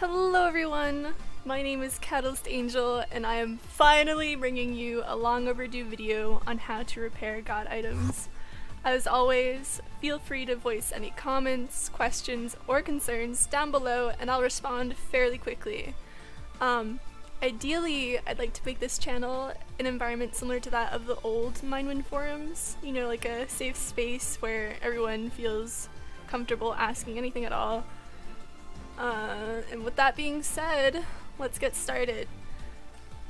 Hello everyone! My name is Catalyst Angel and I am finally bringing you a long overdue video on how to repair god items. As always, feel free to voice any comments, questions, or concerns down below and I'll respond fairly quickly. Ideally, I'd like to make this channel an environment similar to that of the old Minewind forums, you know, like a safe space where everyone feels comfortable asking anything at all. And with that being said, let's get started.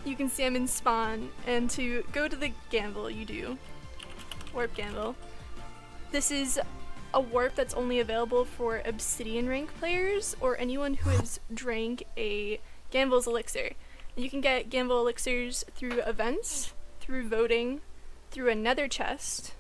You can see I'm in spawn, and to go to the gamble you do warp gamble. This is a warp that's only available for obsidian rank players or anyone who has drank a gamble's elixir. And you can get gamble elixirs through events, through voting, through a nether chest,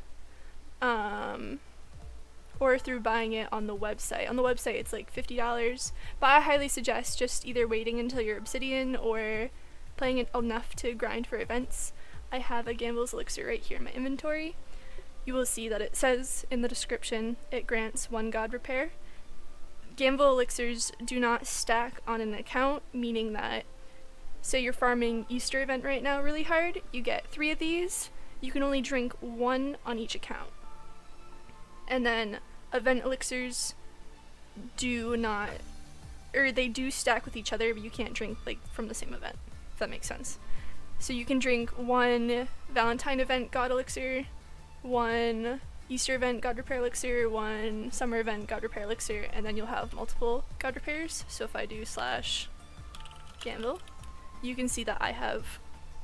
or through buying it on the website. On the website it's like $50, but I highly suggest just either waiting until you're obsidian or playing it enough to grind for events. I have a gamble's elixir right here in my inventory. You will see that it says in the description it grants 1 god repair. Gamble elixirs do not stack on an account, meaning that say you're farming Easter event right now really hard, you get 3 of these, you can only drink 1 on each account. And then event elixirs do not, or they do stack with each other, but you can't drink like from the same event, if that makes sense. So you can drink 1 Valentine event god elixir, 1 Easter event god repair elixir, 1 summer event god repair elixir, and then you'll have multiple god repairs. So if I do /gamble, you can see that I have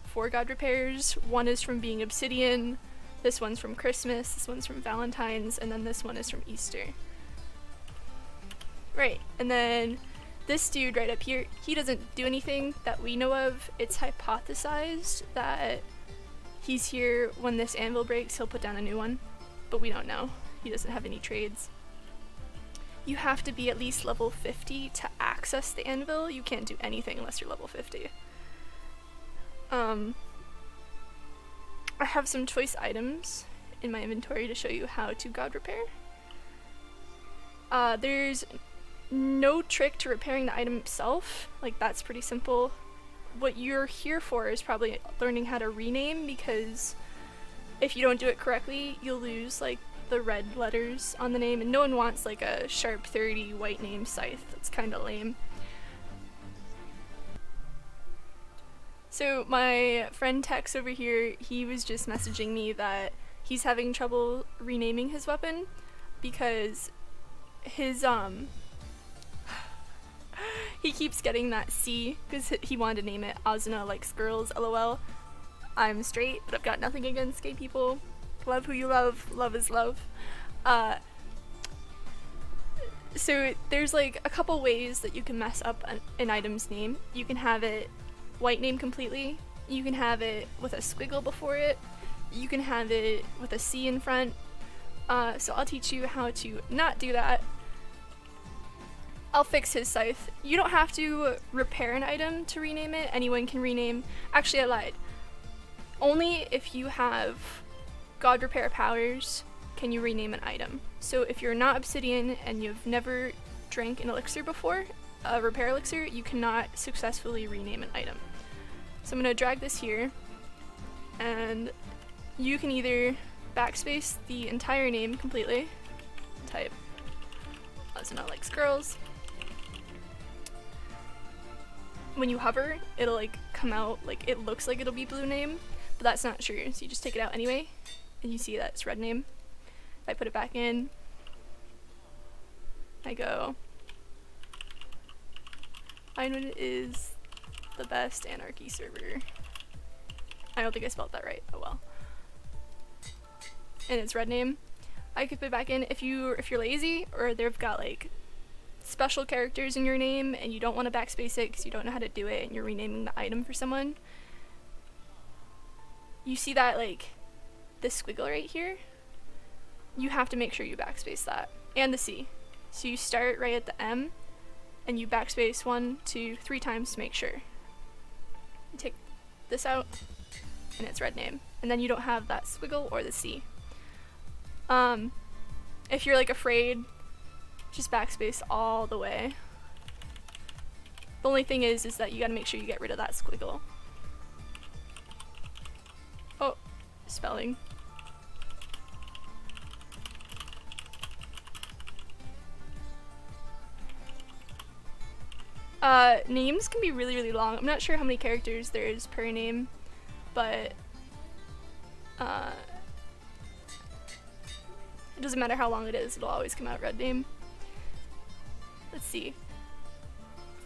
4 god repairs. 1 is from being obsidian, this one's from Christmas, this one's from Valentine's, and then this one is from Easter. Right, and then this dude right up here, he doesn't do anything that we know of. It's hypothesized that he's here when this anvil breaks, he'll put down a new one, but we don't know. He doesn't have any trades. You have to be at least level 50 to access the anvil. You can't do anything unless you're level 50. I have some choice items in my inventory to show you how to god repair. There's no trick to repairing the item itself, like that's pretty simple. What you're here for is probably learning how to rename, because if you don't do it correctly, you'll lose like the red letters on the name, and no one wants like a sharp 30 white name scythe. That's kind of lame. So my friend Tex over here, he was just messaging me that he's having trouble renaming his weapon because his he keeps getting that C because he wanted to name it Azuna Likes Girls, LOL. I'm straight, but I've got nothing against gay people. Love who you love. Love is love. So there's like a couple ways that you can mess up an item's name. You can have it white name completely, you can have it with a squiggle before it, you can have it with a C in front, so I'll teach you how to not do that. I'll fix his scythe. You don't have to repair an item to rename it, anyone can rename. Actually, I lied. Only if you have god repair powers can you rename an item. So if you're not obsidian and you've never drank an elixir before, a repair elixir, you cannot successfully rename an item. So I'm going to drag this here, and you can either backspace the entire name completely, type Azuna Likes Girls. When you hover, it'll like come out, like it looks like it'll be blue name, but that's not true, so you just take it out anyway, and you see that it's red name. If I put it back in, I go, Minewind is the best anarchy server. I don't think I spelled that right. Oh well. And it's red name. I could put it back in if you're lazy or they've got like special characters in your name and you don't want to backspace it because you don't know how to do it and you're renaming the item for someone. You see that like this squiggle right here? You have to make sure you backspace that, and the C. So you start right at the M and you backspace 1, 2, 3 times to make sure. You take this out, and it's red name. And then you don't have that squiggle or the C. If you're like afraid, just backspace all the way. The only thing is that you gotta make sure you get rid of that squiggle. Oh, spelling. Names can be really, really long. I'm not sure how many characters there is per name, but it doesn't matter how long it is, it'll always come out red name. Let's see.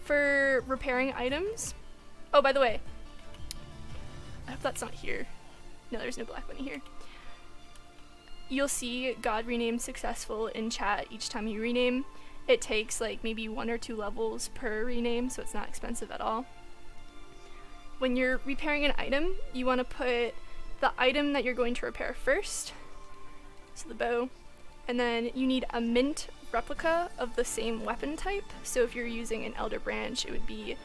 For repairing items, oh, by the way, I hope that's not here. No, there's no black bunny here. You'll see God rename successful in chat each time you rename. It takes like maybe 1 or 2 levels per rename, so it's not expensive at all. When you're repairing an item, you want to put the item that you're going to repair first, so the bow, and then you need a mint replica of the same weapon type. So if you're using an elder branch, it would be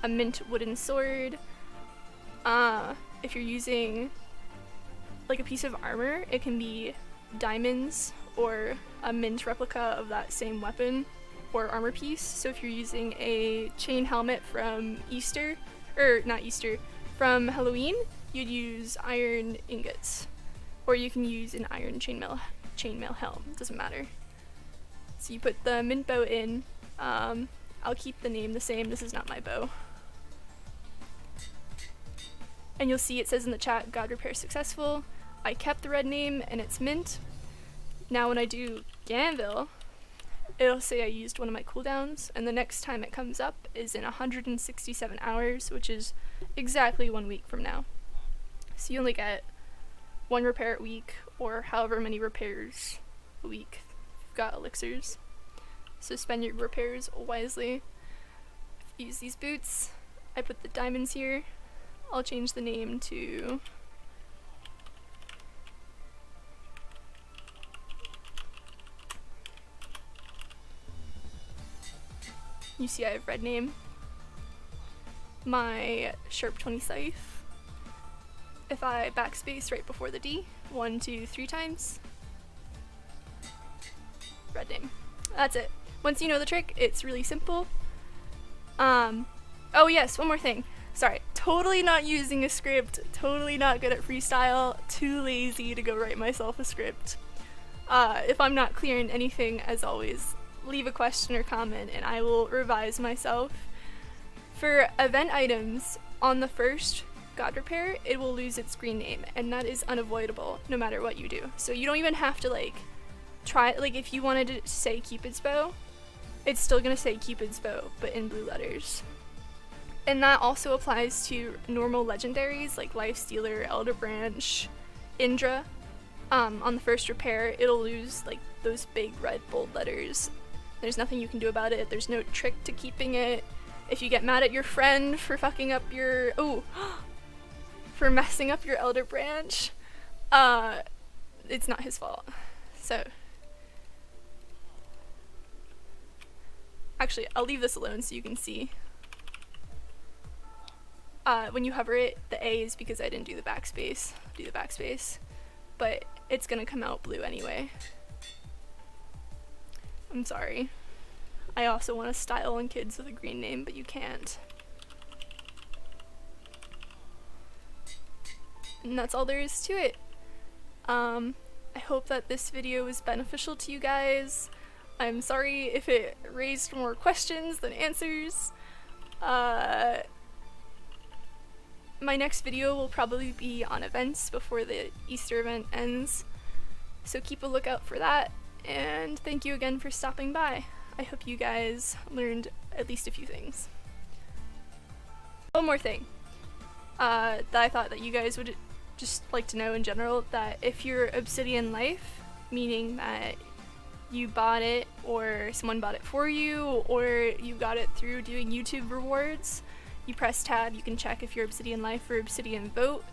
a mint wooden sword. If you're using like a piece of armor, it can be diamonds or a mint replica of that same weapon or armor piece. So if you're using a chain helmet from Easter, or not Easter, from Halloween, you'd use iron ingots, or you can use an iron chainmail helm, doesn't matter. So you put the mint bow in. I'll keep the name the same, this is not my bow. And you'll see it says in the chat, God repair successful. I kept the red name and it's mint. Now when I do Ganville, it'll say I used one of my cooldowns, and the next time it comes up is in 167 hours, which is exactly 1 week from now. So you only get 1 repair a week, or however many repairs a week if you've got elixirs. So spend your repairs wisely. Use these boots. I put the diamonds here. I'll change the name to you see I have red name. My sharp 20 scythe. If I backspace right before the D, 1, 2, 3 times, red name. That's it. Once you know the trick, it's really simple. Oh yes, one more thing. Sorry, totally not using a script, totally not good at freestyle, too lazy to go write myself a script. If I'm not clear in anything, as always, leave a question or comment and I will revise myself. For event items, on the first God repair, it will lose its green name, and that is unavoidable no matter what you do. So you don't even have to like try, like if you wanted to say Cupid's bow, it's still gonna say Cupid's bow, but in blue letters. And that also applies to normal legendaries like Lifestealer, Elder Branch, Indra. On the first repair, it'll lose like those big red bold letters. There's nothing you can do about it. There's no trick to keeping it. If you get mad at your friend for fucking up your for messing up your Elder Branch, it's not his fault. So actually, I'll leave this alone so you can see. When you hover it, the A is because I didn't do the backspace. But it's gonna come out blue anyway. I'm sorry. I also want to style on kids with a green name, but you can't. And that's all there is to it. I hope that this video was beneficial to you guys. I'm sorry if it raised more questions than answers. My next video will probably be on events before the Easter event ends, so keep a lookout for that, and thank you again for stopping by. I hope you guys learned at least a few things. One more thing that I thought that you guys would just like to know in general, that if you're Obsidian Life, meaning that you bought it or someone bought it for you or you got it through doing YouTube rewards, you press tab, you can check if you're Obsidian Life or Obsidian Vote.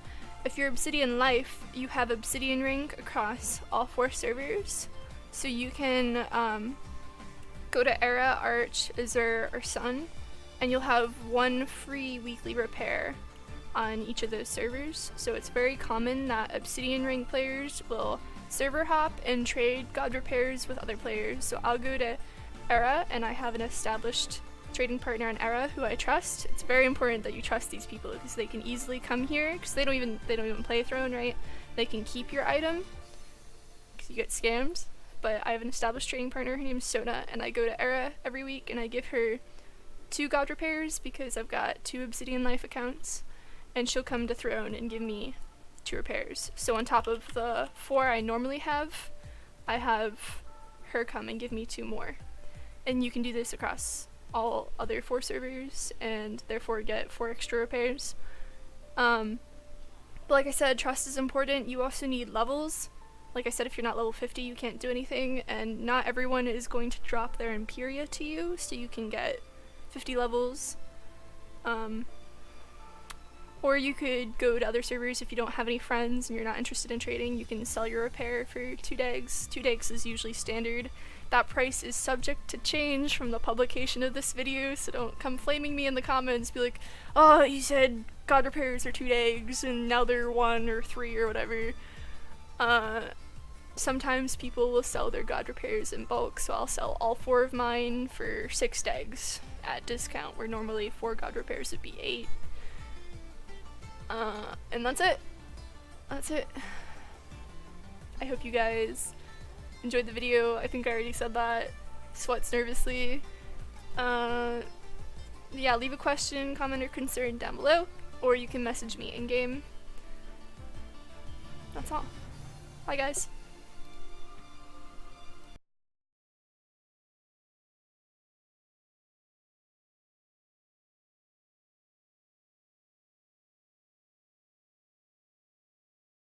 If you're Obsidian Life, you have Obsidian rank across all 4 servers, so you can go to Era, Arch, Azure, or Sun, and you'll have 1 free weekly repair on each of those servers. So it's very common that Obsidian rank players will server hop and trade God repairs with other players. So I'll go to Era and I have an established trading partner on Era who I trust. It's very important that you trust these people because they can easily come here because they don't even play Throne, right? They can keep your item because you get scammed. But I have an established trading partner. Her name's Sona, and I go to Era every week and I give her 2 God repairs because I've got 2 Obsidian Life accounts, and she'll come to Throne and give me 2 repairs. So on top of the 4 I normally have, I have her come and give me 2 more. And you can do this across all other 4 servers and therefore get 4 extra repairs. But like I said, trust is important. You also need levels. Like I said, if you're not level 50, you can't do anything, and not everyone is going to drop their Imperia to you, so you can get 50 levels. Or you could go to other servers if you don't have any friends and you're not interested in trading. You can sell your repair for 2 dags. 2 dags is usually standard. That price is subject to change from the publication of this video, so don't come flaming me in the comments, be like, oh, you said God repairs are 2 dags and now they're 1 or 3 or whatever. Sometimes people will sell their God repairs in bulk, so I'll sell all 4 of mine for 6 dags at discount, where normally 4 God repairs would be 8. And that's it. That's it. I hope you guys enjoyed the video. I think I already said that. Sweats nervously. Yeah, leave a question, comment, or concern down below, or you can message me in-game. That's all. Bye guys.